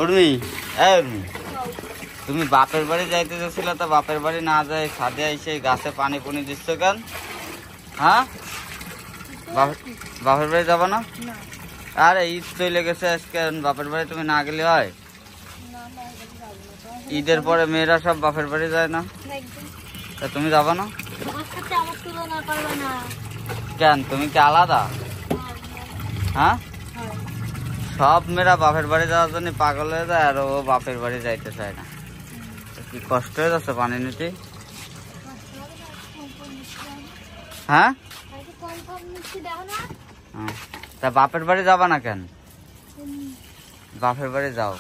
উর্মি, উর্মি, তুমি বাপের বাড়ি যাইতে চাচ্ছিল, তো বাপের বাড়ি না যায় ছাদে এসে গাছে পানি পুনি দিচ্ছ কেন? হ্যাঁ, বাপের বাড়ি যাবো না? আরে ঈদ চলে গেছে আজকে, বাপের বাড়ি তুমি না গেলে হয়? ঈদের পরে মেয়েরা সব বাপের বাড়ি যায় না? তা তুমি যাবো না কেন? তুমি কি আলাদা? হ্যাঁ, সব মেয়েরা বাপের বাড়ি যাওয়ার জন্য পাগল হয়ে যায়, আর ও বাপের বাড়ি যাইতে চায় না। কি কষ্ট হয়ে যাচ্ছে পানি নিতে? হ্যাঁ, তা বাপের বাড়ি যাবা না কেন? বাপের বাড়ি যাও,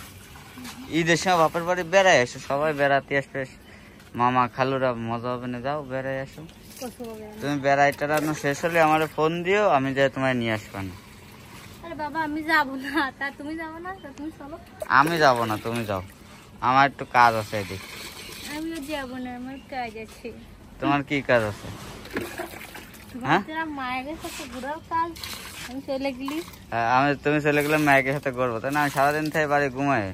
ঈদের সময় বাপের বাড়ি বেড়াই আসো, সবাই বেড়াতে আসবে, মামা খালুরা মজা হবে না, যাও বেড়াই আসো। তুমি বেড়াইটা শেষ হলে আমার ফোন দিও, আমি যাই তোমায় নিয়ে আসবো না। আমি যাবো না, তা তুমি যাবো না? তুমি চলো। আমি যাবো না, তুমি যাও, আমার একটু কাজ আছে এদিক। আমিও যাবো না, আমার কাজ আছে। তোমার কি কাজ আছে? হ্যাঁ, মায়ের সাথে ঘোরার কাজ। আমি চলে গেলি, তুমি চলে গেলে মায়ের সাথে করবো, তাই না? আমি সারাদিন থেকে বাড়ি ঘুমাই।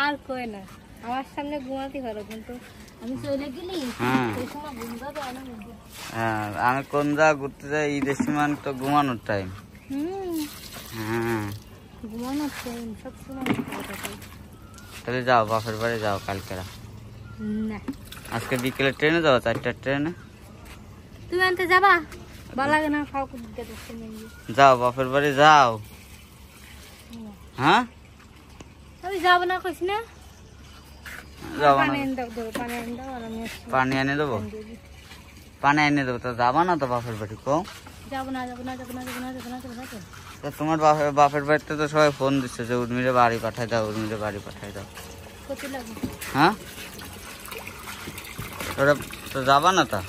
আর কই না, আমার সামনে ঘুমাতে পারো, কিন্তু আমি চলে গেলি আমি কোন জায়গা ঘুরতে যাই ঈদের সময়, তো ঘুমানোর টাইম। ঘুমানোর টাইম সব সময়। তাহলে যাও বাপের বাড়ি যাও কালকে। না, আজকে বিকেলে ট্রেনে যাও, 4টার ট্রেনে। তুমি আনতে যাবা? ভালো লাগে না, খাও যাও বাপের বাড়ি যাও। হ্যাঁ, আমি যাবো না, কইস না। পানি এনে দেবো, পানি এনে দেবো, তা যাবা না তো বাপের বাড়ি? কো যাবো না, যাবো না, যাবো না, যাবো না, যাবো না, যাবো না। তোমার বাপের বাড়িতে তো সবাই ফোন দিচ্ছে যে উর্মিরে বাড়ি পাঠাই দাও, উর্মিরে বাড়ি পাঠাই দাও। হ্যাঁ, ওরা তো যাবা না তা?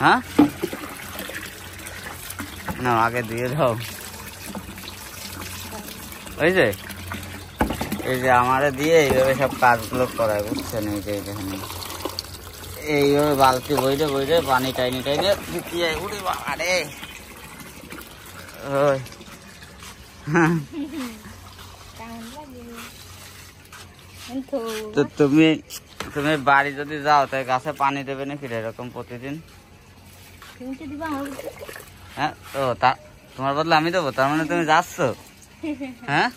হ্যাঁ, না আগে দিয়ে দাও। ওই যে এই যে আমারে দিয়ে এইভাবে সব কাজগুলো করায়, বুঝছেন? এই যে এইভাবে বালতি বইরে বইরে পানি টাইনে টাইনে দিতে যায়। উড়ে বাবা রে, তো তুমি বাড়ি যদি যাও তাই গাছে পানি দেবে নাকি এরকম প্রতিদিন? হ্যাঁ, তো তোমার বদলে আমি দেবো, তার মানে তুমি যাচ্ছ? হ্যাঁ,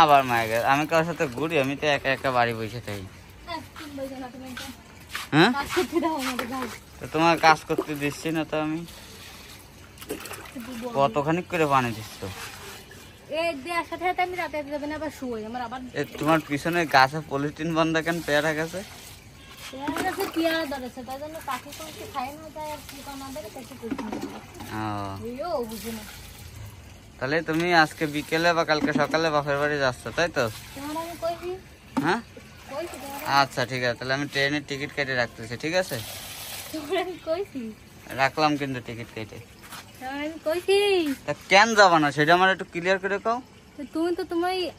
আবার মায়ের আমি কারোর সাথে ঘুরি? আমি তো একা একা বাড়ি বসে থাকি। হ্যাঁ, তোমার কাজ করতে দিচ্ছি না তো আমি? কতখানি করে পানি দিচ্ছ? তোমার পিছনে গাছে পলিথিন বন্ধ কেন? পেয়ারা গাছে তাহলে তুমি আজকে বিকেলে বা কালকে সকালে বাপের বাড়ি যাচ্ছ, তাই তো? হ্যাঁ, আচ্ছা ঠিক আছে, তাহলে আমি ট্রেনের টিকিট কেটে রাখতেছি। ঠিক আছে, রাখলাম কিন্তু টিকিট কেটে। কেন যাবা না সেটা আমার একটু ক্লিয়ার করে কও। তুমি তো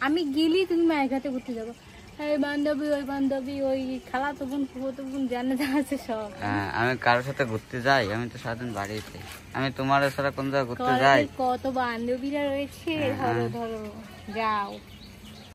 আমি গেলি তুমি মায়ের ঘাটে ঘুরতে যাবো, এই বান্ধবী ওই বান্ধবী ওই খালা তো বোন ফুফো বোন জানে আছে সব। আমি কারোর সাথে ঘুরতে যাই? আমি তো সারাদিন বাড়িতে। আমি তোমার ছাড়া কোন জায়গায় ঘুরতে যাই? কত বান্ধবীরা রয়েছে, ধরো ধরো যাও।